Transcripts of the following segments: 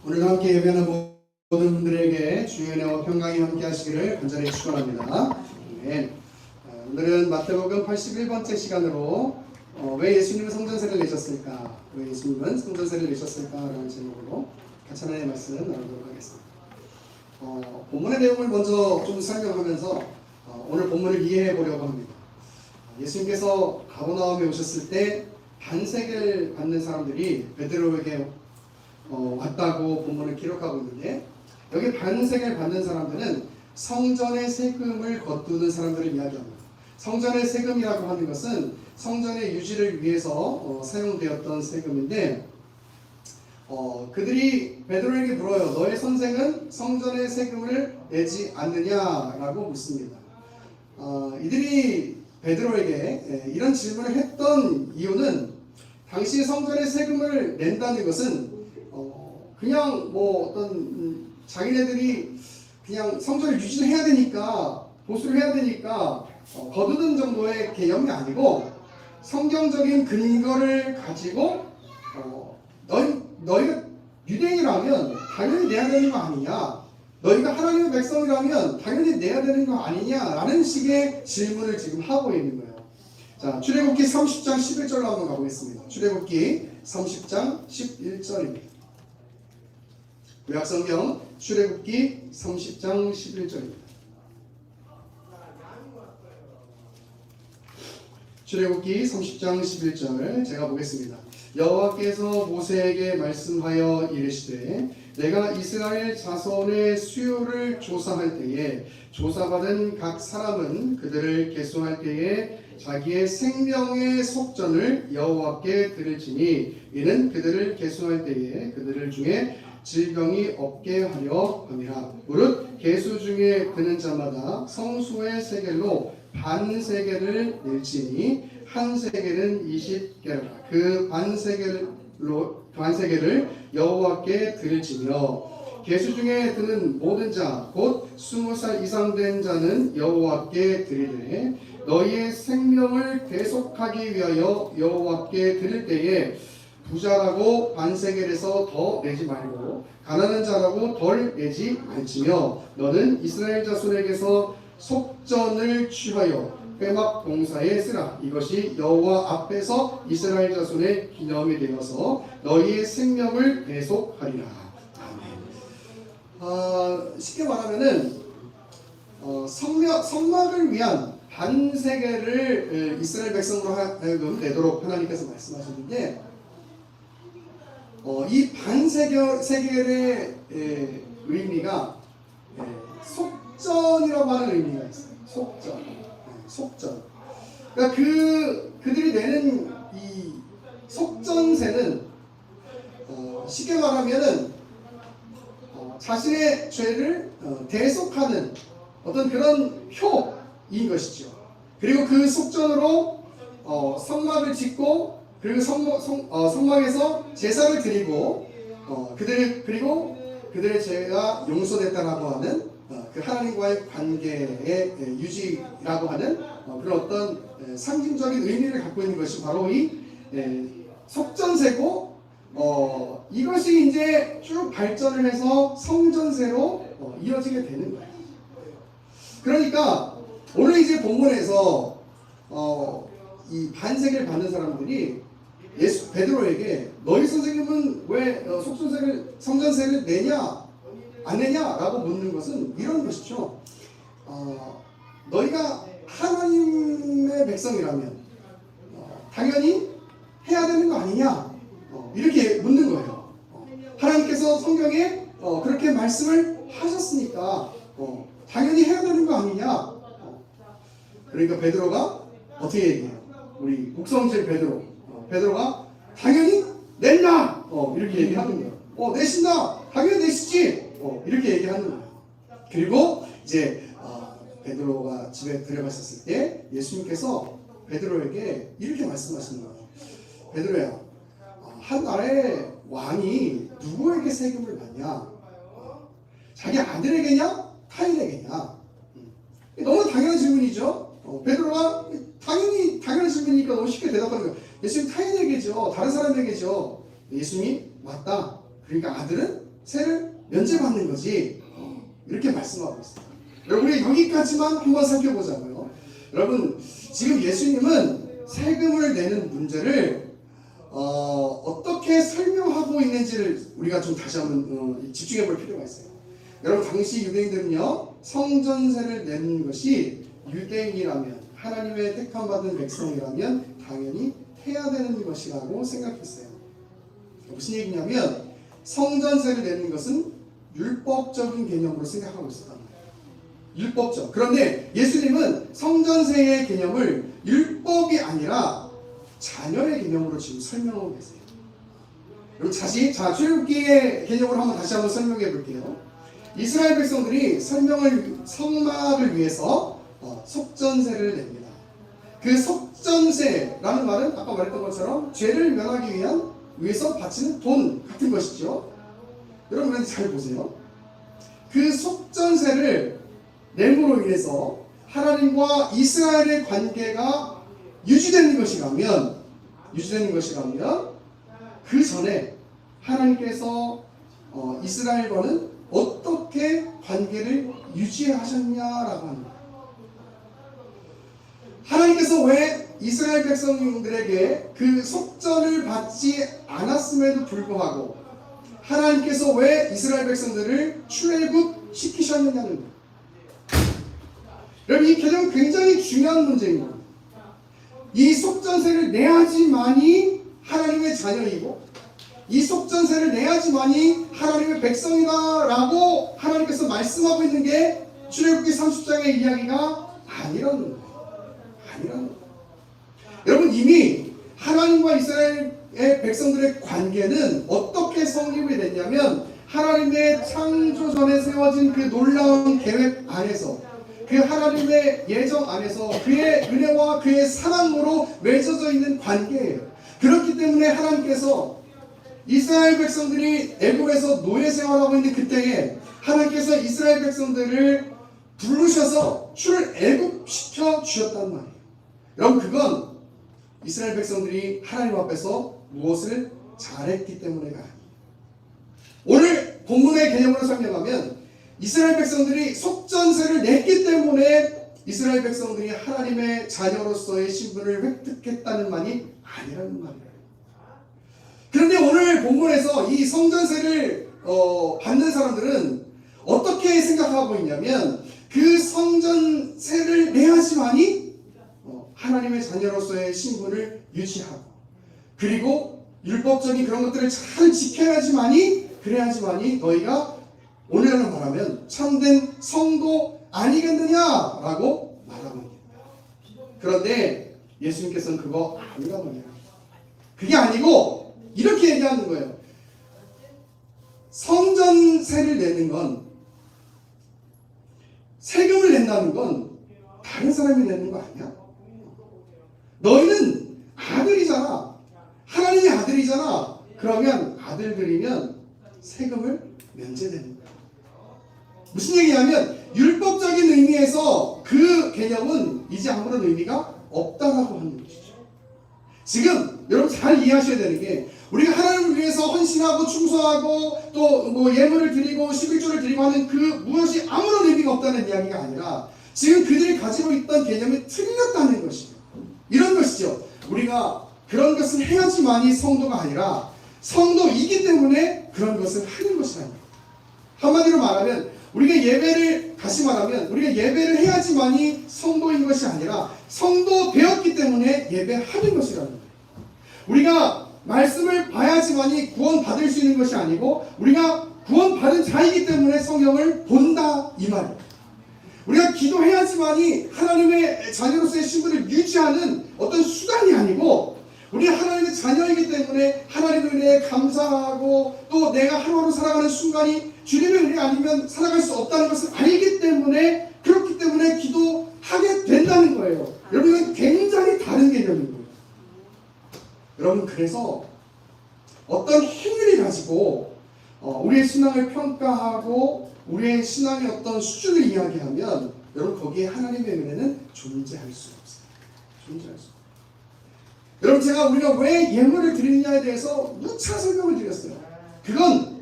오늘 함께 예배하는 모든 분들에게 주의 은혜와 평강이 함께 하시기를 간절히 축원합니다. 아멘. 오늘은 마태복음 81번째 시간으로 왜 예수님은 성전세를 내셨을까? 왜 예수님은 성전세를 내셨을까? 라는 제목으로 같이 하나님의 말씀 나누도록 하겠습니다. 본문의 내용을 먼저 좀 설명하면서 오늘 본문을 이해해 보려고 합니다. 예수님께서 가버나움에 오셨을 때 반세계를 받는 사람들이 베드로에게 왔다고 본문을 기록하고 있는데, 여기 반세계를 받는 사람들은 성전의 세금을 거두는 사람들을 이야기합니다. 성전의 세금이라고 하는 것은 성전의 유지를 위해서 사용되었던 세금인데, 그들이 베드로에게 물어요. 너의 선생은 성전의 세금을 내지 않느냐라고 묻습니다. 이들이 베드로에게 이런 질문을 했던 이유는, 당시 성전의 세금을 낸다는 것은 그냥 자기네들이 그냥 성전을 유지를 해야 되니까, 보수를 해야 되니까 거두는 정도의 개념이 아니고, 성경적인 근거를 가지고 너희가 유대인이라면 당연히 내야 되는 거 아니냐, 너희가 하나님의 백성이라면 당연히 내야 되는 거 아니냐라는 식의 질문을 지금 하고 있는 거예요. 자, 출애굽기 30장 11절로 한번 가보겠습니다. 출애굽기 30장 11절입니다. 구약성경 출애굽기 30장 11절입니다. 출애굽기 30장 11절 제가 보겠습니다. 여호와께서 모세에게 말씀하여 이르시되, 내가 이스라엘 자손의 수요를 조사할 때에 조사받은 각 사람은 그들을 계수할 때에 자기의 생명의 속전을 여호와께 드릴지니, 이는 그들을 계수할 때에 그들 중에 질병이 없게 하려 함이라. 무릇 계수 중에 드는 자마다 성수의 세겔로 반 세겔을 낼지니, 한 세겔은 20개라. 그 반 세겔을 여호와께 드릴지며, 계수 중에 드는 모든 자 곧 20살 이상 된 자는 여호와께 드리되, 너희의 생명을 대속하기 위하여 여호와께 드릴 때에 부자라고 반세겔에서 더 내지 말고 가난한 자라고 덜 내지 말지며, 너는 이스라엘 자손에게서 속전을 취하여 빼막 봉사에 쓰라. 이것이 여호와 앞에서 이스라엘 자손의 기념이 되어서 너희의 생명을 대속하리라. 아멘. 쉽게 말하면은 성막을 위한 반세겔을 이스라엘 백성으로 하여금 내도록 하나님께서 말씀하셨는데, 이 반세겔의 의미가 속전이라고 하는 의미가 있어요. 속전. 그러니까 그들이 내는 이 속전세는 쉽게 말하면은 자신의 죄를 대속하는 어떤 그런 표인 것이죠. 그리고 그 속전으로 성막을 짓고, 그리고 성막에서 제사를 드리고, 그리고 그들의 죄가 용서됐다라고 하는 그 하나님과의 관계의 유지라고 하는 그런 어떤 상징적인 의미를 갖고 있는 것이 바로 이 속전세고, 이것이 이제 쭉 발전을 해서 성전세로 이어지게 되는 거예요. 그러니까 오늘 이제 본문에서 이 반세계를 받는 사람들이 베드로에게 너희 선생님은 왜 성전세를 내냐 안 내냐라고 묻는 것은 이런 것이죠. 너희가 하나님의 백성이라면 당연히 해야 되는 거 아니냐, 이렇게 묻는 거예요. 하나님께서 성경에 그렇게 말씀을 하셨으니까 당연히 해야 되는 거 아니냐. 그러니까 베드로가 어떻게 얘기해요? 우리 국성질 베드로가 당연히 낸다, 이렇게 얘기하는 거예요. 내신다, 당연히 내시지, 이렇게 얘기하는 거예요. 그리고 이제 베드로가 집에 들어갔었을 때 예수님께서 베드로에게 이렇게 말씀하시는 거예요. 베드로야, 한 나라의 왕이 누구에게 세금을 받냐? 자기 아들에게냐? 타인에게냐? 너무 당연한 질문이죠. 베드로가 당연한 질문이니까 너무 쉽게 대답하는 거예요. 예수님 타인에게죠. 다른 사람에게죠. 예수님이 맞다. 그러니까 아들은 세를 면제받는 거지. 이렇게 말씀하고 있어요. 여러분, 우리 여기까지만 한번 살펴보자고요. 여러분, 지금 예수님은 세금을 내는 문제를 어떻게 설명하고 있는지를 우리가 좀 다시 한번 집중해 볼 필요가 있어요. 여러분, 당시 유대인들은요, 성전세를 내는 것이 유대인이라면, 하나님의 택함받은 백성이라면 당연히 해야 되는 것이라고 생각했어요. 무슨 얘기냐면 성전세를 내는 것은 율법적인 개념으로 생각하고 있었단 말이에요. 율법적. 그런데 예수님은 성전세의 개념을 율법이 아니라 자녀의 개념으로 지금 설명하고 계세요. 그리고 출애굽기의 개념으로 다시 한번 설명해 볼게요. 이스라엘 백성들이 성막을 위해서 속전세를 냅니다. 그 속전세라는 말은 아까 말했던 것처럼 죄를 면하기 위해서 바치는 돈 같은 것이죠. 여러분 잘 보세요. 그 속전세를 내므로 인해서 하나님과 이스라엘의 관계가 유지되는 것이라면 그 전에 하나님께서 이스라엘과는 어떻게 관계를 유지하셨냐라고 합니다. 하나님께서 왜 이스라엘 백성들에게 그 속전을 받지 않았음에도 불구하고 하나님께서 왜 이스라엘 백성들을 출애굽시키셨느냐는 거예요. 여러분, 이 개념은 굉장히 중요한 문제인 거예요. 이 속전세를 내야지만이 하나님의 자녀이고 이 속전세를 내야지만이 하나님의 백성이다라고 하나님께서 말씀하고 있는 게 출애굽기 30장의 이야기가 아니라는 거예요. 여러분, 이미 하나님과 이스라엘의 백성들의 관계는 어떻게 성립이 됐냐면 하나님의 창조 전에 세워진 그 놀라운 계획 안에서, 그 하나님의 예정 안에서 그의 은혜와 그의 사랑으로 맺어져 있는 관계예요. 그렇기 때문에 하나님께서 이스라엘 백성들이 애굽에서 노예 생활하고 있는 그때에 하나님께서 이스라엘 백성들을 부르셔서 출애굽시켜 주셨단 말이에요. 여러분, 그건 이스라엘 백성들이 하나님 앞에서 무엇을 잘했기 때문에가 아니에요. 오늘 본문의 개념으로 설명하면 이스라엘 백성들이 속전세를 냈기 때문에 이스라엘 백성들이 하나님의 자녀로서의 신분을 획득했다는 말이 아니라는 말이에요. 그런데 오늘 본문에서 이 성전세를 받는 사람들은 어떻게 생각하고 있냐면 그 성전세를 내야지만이 하나님의 자녀로서의 신분을 유지하고, 그리고 율법적인 그런 것들을 잘 그래야지만이 너희가 오늘날로 말하면 참된 성도 아니겠느냐라고 말하고 있습니다. 그런데 예수님께서는 그거 아니라고 말해요. 그게 아니고 이렇게 얘기하는 거예요. 성전세를 내는 건, 세금을 낸다는 건 다른 사람이 내는 거 아니야? 너희는 아들이잖아. 하나님의 아들이잖아. 그러면 아들들이면 세금을 면제되는 거야. 무슨 얘기냐면 율법적인 의미에서 그 개념은 이제 아무런 의미가 없다라고 하는 것이죠. 지금 여러분 잘 이해하셔야 되는 게, 우리가 하나님을 위해서 헌신하고 충성하고 또 예물을 드리고 11조를 드리고 하는 그 무엇이 아무런 의미가 없다는 이야기가 아니라 지금 그들이 가지고 있던 개념이 틀렸다는 것이에요. 이런 것이죠. 우리가 그런 것을 해야지만이 성도가 아니라 성도이기 때문에 그런 것을 하는 것이라는 거예요. 한마디로 말하면 우리가 예배를 해야지만이 성도인 것이 아니라 성도 되었기 때문에 예배하는 것이라는 거예요. 우리가 말씀을 봐야지만이 구원받을 수 있는 것이 아니고 우리가 구원받은 자이기 때문에 성경을 본다, 이 말이에요. 우리가 기도해야지만이 하나님의 자녀로서의 신분을 유지하는 어떤 수단이 아니고, 우리가 하나님의 자녀이기 때문에 하나님의 은혜에 감사하고 또 내가 하루하루 살아가는 순간이 주님의 은혜 아니면 살아갈 수 없다는 것을 알기 때문에, 그렇기 때문에 기도하게 된다는 거예요. 여러분, 이건 굉장히 다른 개념인 거예요. 여러분, 그래서 어떤 행위를 가지고 우리의 신앙을 평가하고 우리의 신앙의 어떤 수준을 이야기하면 여러분 거기에 하나님의 은혜는 존재할 수 없어요. 존재할 수 없어요. 여러분, 우리가 왜 예물을 드리느냐에 대해서 누차 설명을 드렸어요. 그건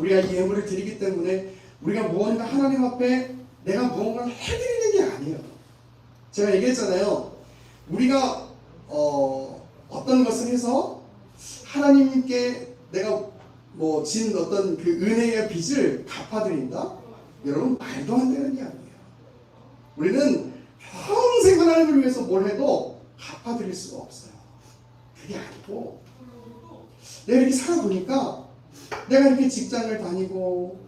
우리가 이 예물을 드리기 때문에 우리가 무언가 하나님 앞에 내가 무언가를 해드리는 게 아니에요. 제가 얘기했잖아요. 우리가 어떤 것을 해서 하나님께 내가 진 어떤 그 은혜의 빚을 갚아드린다? 여러분, 말도 안 되는 게 아니에요. 우리는 평생 하나님을 위해서 뭘 해도 갚아드릴 수가 없어요. 그게 아니고 내가 이렇게 살아보니까 내가 이렇게 직장을 다니고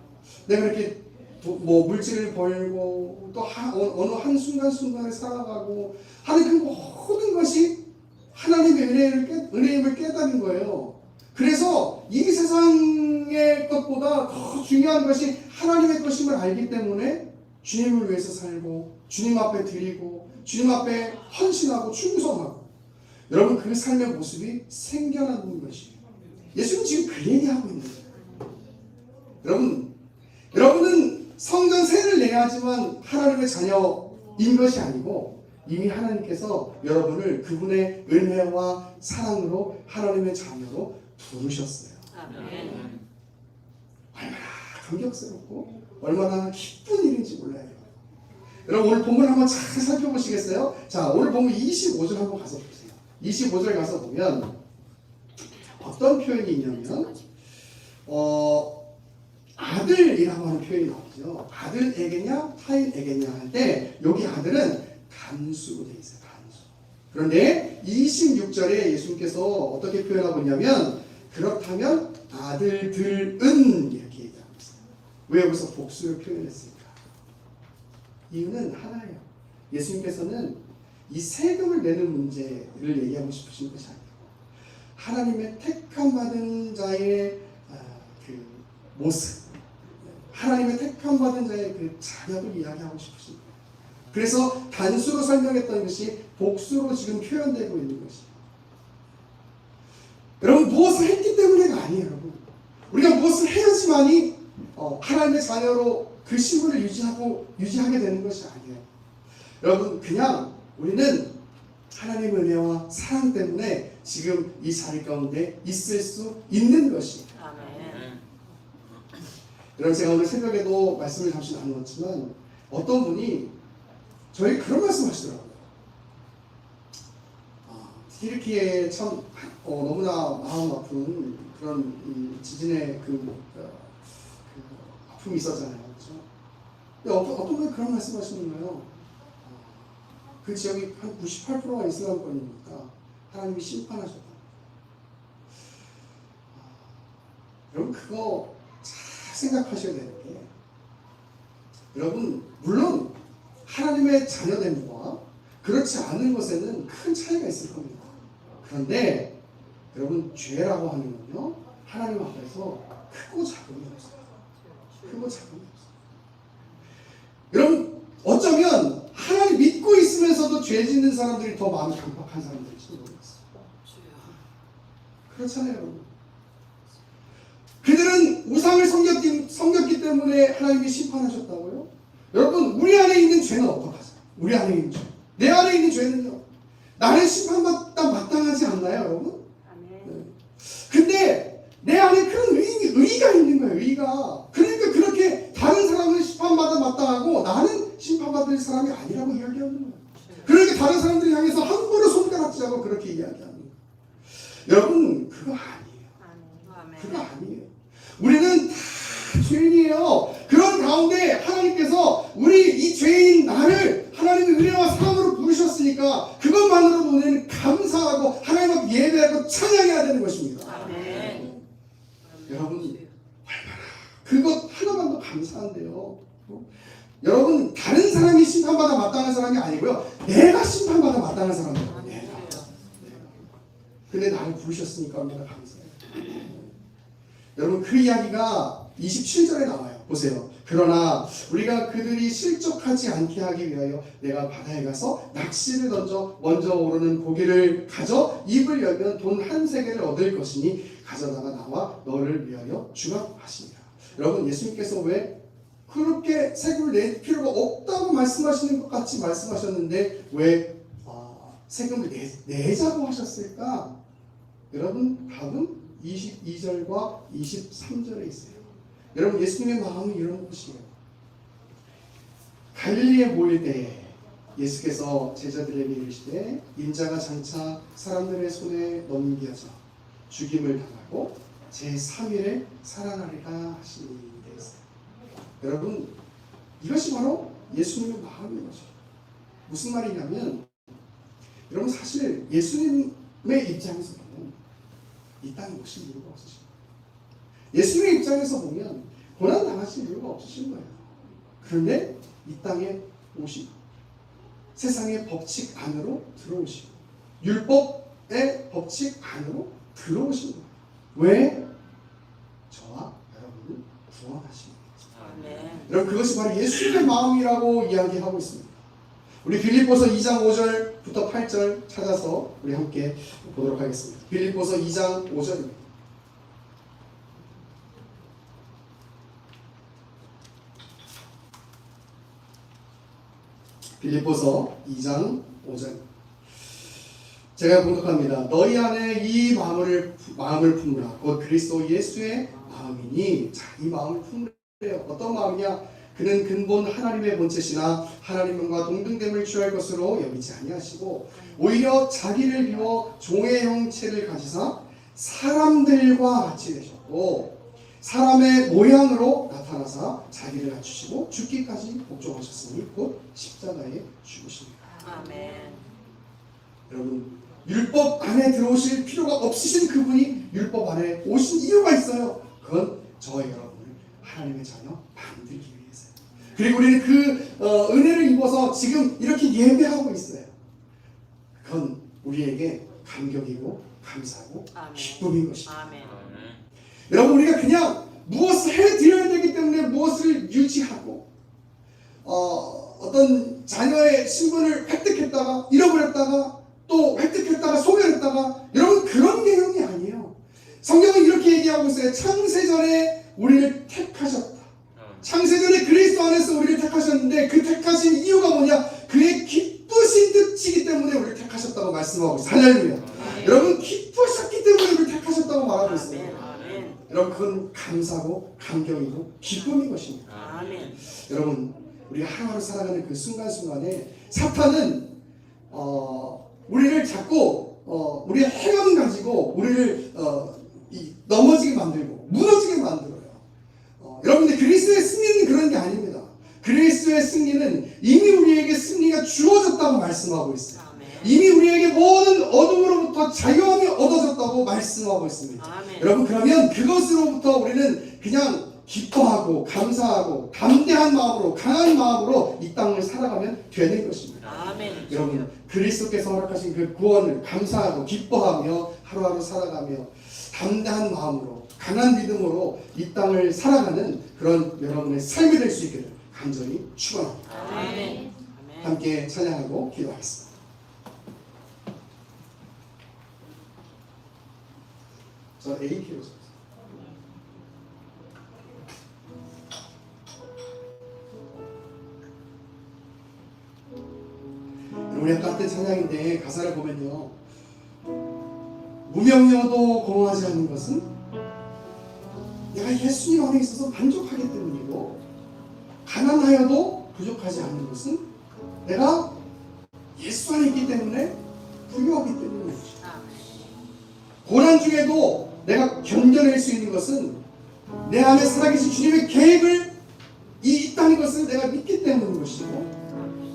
내가 이렇게 물질을 벌고 또 어느 한순간순간을 살아가고 하는 그 모든 것이 하나님의 은혜임을 깨닫는 거예요. 그래서 이 세상의 것보다 더 중요한 것이 하나님의 것임을 알기 때문에 주님을 위해서 살고 주님 앞에 드리고 주님 앞에 헌신하고 충성하고 여러분 그 삶의 모습이 생겨나는 것이에요. 예수님 지금 그 얘기하고 있는 거예요. 여러분은 성전 세를 내야 하지만 하나님의 자녀인 것이 아니고 이미 하나님께서 여러분을 그분의 은혜와 사랑으로 하나님의 자녀로 부르셨어요. 아멘. 얼마나 감격스럽고 얼마나 기쁜 일인지 몰라요. 여러분 오늘 본문 한번 잘 살펴보시겠어요? 자, 오늘 본문 25절 한번 가서 보세요. 25절 가서 보면 어떤 표현이 있냐면 아들이라고 하는 표현이 나오죠. 아들에게냐 타인에게냐 할 때 여기 아들은 단수로 되어 있어요. 단수. 그런데 26절에 예수님께서 어떻게 표현하고 있냐면 그렇다면 아들들은 이렇게 얘기하고 있어요. 왜 여기서 복수를 표현했을까? 이유는 하나예요. 예수님께서는 이 세금을 내는 문제를 얘기하고 싶으신 것이 아니고 하나님의 택함 받은 자의 그 모습, 하나님의 택함 받은 자의 그 자격을 이야기하고 싶으신 거예요. 그래서 단수로 설명했던 것이 복수로 지금 표현되고 있는 것이에요. 여러분 무엇을 했기 때문에가 아니에요. 여러분 우리가 무엇을 해야지만이 하나님의 자녀로 그 신분을 유지하게 되는 것이 아니에요. 여러분 그냥 우리는 하나님의 은혜와 사랑 때문에 지금 이 자리 가운데 있을 수 있는 것이에요. 아멘. 여러분 제가 오늘 새벽에도 말씀을 잠시 나누었지만 어떤 분이 저희 그런 말씀 하시더라고요. 튀르키예에 참 너무나 마음 아픈 그런 지진의 그 아픔이 있었잖아요. 그렇죠? 근데 어떤 분이 그런 말씀 하시는 거예요. 그 지역이 한 98%가 이슬람권이니까 하나님이 심판하셨다. 여러분 그거 잘 생각하셔야 되는 게 여러분 물론 하나님의 자녀됨과 그렇지 않은 것에는 큰 차이가 있을 겁니다. 그런데 여러분 죄라고 하는 건요 하나님 앞에서 크고 작음이 없어요. 크고 작음이 없어요. 여러분 어쩌면 하나님 믿고 있으면서도 죄 짓는 사람들이 더 마음이 강박한 사람들일지도 모르겠어요. 그렇잖아요. 여러분. 그들은 우상을 섬겼기 때문에 하나님이 심판하셨다고요? 여러분 우리 안에 있는 죄는 어떡하죠? 우리 안에 있는 죄, 내 안에 있는 죄는요 나는 심판받다 마땅하지 않나요 여러분? 네. 근데 내 안에 그런 의의가 있는 거예요. 의의가. 그러니까 그렇게 다른 사람은 심판받아 마땅하고 나는 심판받을 사람이 아니라고 이야기하는 거예요. 그러니까 다른 사람들을 향해서 함부로 손가락질하고 그렇게 이야기하는 거예요. 여러분 그거 아니에요. 그거 아니에요. 우리는 다 죄인이에요. 그런 가운데 하나님께서 우리 이 죄인 나를 하나님의 은혜와 사랑으로 부르셨으니까 그것만으로도 우리는 감사하고 하나님 앞에 예배하고 찬양해야 되는 것입니다. 아멘. 여러분 얼마나 그것 하나만도 감사한데요. 여러분 다른 사람이 심판받아 마땅한 사람이 아니고요 내가 심판받아 마땅한 사람이에요. 내가. 근데 나를 부르셨으니까 얼마나 감사해요. 여러분 그 이야기가 27절에 나와요. 보세요. 그러나 우리가 그들이 실족하지 않게 하기 위하여 내가 바다에 가서 낚시를 던져 먼저 오르는 고기를 가져 입을 열면 돈 한 세겔을 얻을 것이니 가져다가 나와 너를 위하여 주라 하시니라. 여러분 예수님께서 왜 그렇게 세금을 낼 필요가 없다고 말씀하시는 것 같이 말씀하셨는데 왜 세금을 내자고 하셨을까? 여러분 답은 22절과 23절에 있어요. 여러분 예수님의 마음은 이런 것이에요. 갈릴리에 모일 때에 예수께서 제자들에게 이르시되 인자가 장차 사람들의 손에 넘겨져 죽임을 당하고 제3일에 살아나리라 하시니 되어 있어요. 여러분 이것이 바로 예수님의 마음인 거죠. 무슨 말이냐면 여러분 사실 예수님의 입장에서 보면 이 땅에 오실 이유가 없으신 거예요. 예수님의 입장에서 보면 고난 당하실 이유가 없으신 거예요. 그런데 이 땅에 오시고 세상의 법칙 안으로 들어오시고 율법의 법칙 안으로 들어오신 거예요. 왜? 저와 여러분을 구원하시는 거죠. 아멘. 여러분 그것이 바로 예수님의 마음이라고 이야기하고 있습니다. 우리 빌립보서 2장 5절부터 8절 찾아서 우리 함께 보도록 하겠습니다. 빌립보서 2장 5절입니다. 빌립보서 2장 5절 제가 봉독합니다. 너희 안에 이 마음을 품으라. 곧 그리스도 예수의 마음이니. 자, 이 마음을 품으래요. 어떤 마음이냐? 그는 근본 하나님의 본체시나 하나님과 동등됨을 취할 것으로 여기지 아니하시고 오히려 자기를 비워 종의 형체를 가지사 사람들과 같이 되셨고 사람의 모양으로 나타나사 자기를 낮추시고 죽기까지 복종하셨으니 곧 십자가에 죽으십니다. 아멘. 여러분 율법 안에 들어오실 필요가 없으신 그분이 율법 안에 오신 이유가 있어요. 그건 저와 여러분을 하나님의 자녀 만들기 위해서요. 그리고 우리는 그 은혜를 입어서 지금 이렇게 예배하고 있어요. 그건 우리에게 감격이고 감사하고 아멘. 기쁨인 것입니다. 아멘. 여러분 우리가 그냥 무엇을 해드려야 되기 때문에 무엇을 유지하고 어떤 자녀의 신분을 획득했다가 잃어버렸다가 또 획득했다가 소멸했다가 여러분 그런 개념이 아니에요. 성경은 이렇게 얘기하고 있어요. 창세전에 우리를 택하셨다. 창세전에 그리스도 안에서 우리를 택하셨는데 그 택하신 이유가 뭐냐? 그의 기쁘신 뜻이기 때문에 우리를 택하셨다고 말씀하고 있어요. 할렐루야. 여러분 기쁘셨기 때문에 우리를 택하셨다고 말하고 있어요. 아멘. 여러분 그건 감사고 감격이고 기쁨인 것입니다. 아멘. 여러분 우리가 하루하루 살아가는 그 순간순간에 사탄은 우리를 자꾸 우리의 행함 가지고 우리를 넘어지게 만들고 무너지게 만들어요. 여러분들 그리스도의 승리는 그런 게 아닙니다. 그리스도의 승리는 이미 우리에게 승리가 주어졌다고 말씀하고 있어요. 아멘. 이미 우리에게 모든 어둠으로부터 자유함이 얻어졌다고 말씀하고 있습니다. 아멘. 여러분 그러면 그것으로부터 우리는 그냥 기뻐하고 감사하고 담대한 마음으로 강한 마음으로 이 땅을 살아가면 되는 것입니다. 아멘. 여러분 그리스도께서 허락하신 그 구원을 감사하고 기뻐하며 하루하루 살아가며 담대한 마음으로 강한 믿음으로 이 땅을 살아가는 그런 여러분의 삶이 될 수 있기를 간절히 축원합니다. 아멘. 아멘. 함께 찬양하고 기도하겠습니다. 저 AK로 쳤어요. 우리 아까 때 찬양인데 가사를 보면요, 무명이어도 공허하지 않는 것은 내가 예수님 안에 있어서 만족하기 때문이고 가난하여도 부족하지 않는 것은 내가 예수 안에 있기 때문에 부유하기 때문이죠. 고난 중에도 내가 견뎌낼 수 있는 것은 내 안에 살아계신 주님의 계획을 있다는 것을 내가 믿기 때문인 것이고,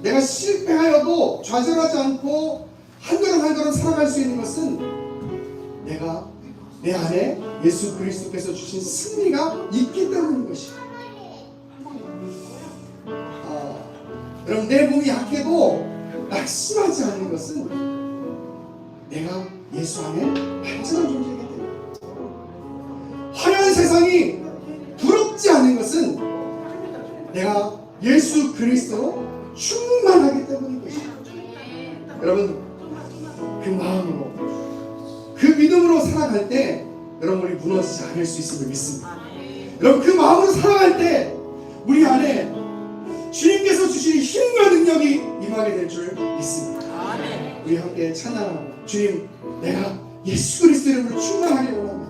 내가 실패하여도 좌절하지 않고 한 걸음 한 걸음 살아갈 수 있는 것은 내가 내 안에 예수 그리스도께서 주신 승리가 있기 때문인 것이에요. 여러분 내 몸이 약해도 낙심하지 않는 것은 내가 예수 안에 완전한 존재이기 때문에, 화려한 세상이 부럽지 않은 것은 내가 예수 그리스도로 충만하기 때문인 것이에요. 여러분 그 마음으로 그 믿음으로 살아갈 때 여러분 우리 무너지지 않을 수 있음을 믿습니다. 여러분 그 마음으로 살아갈 때 우리 안에 주님께서 주신 힘과 능력이 임하게 될 줄 믿습니다. 우리 함께 찬양하고, 주님 내가 예수 그리스도 이름으로 충만하길 원합니다.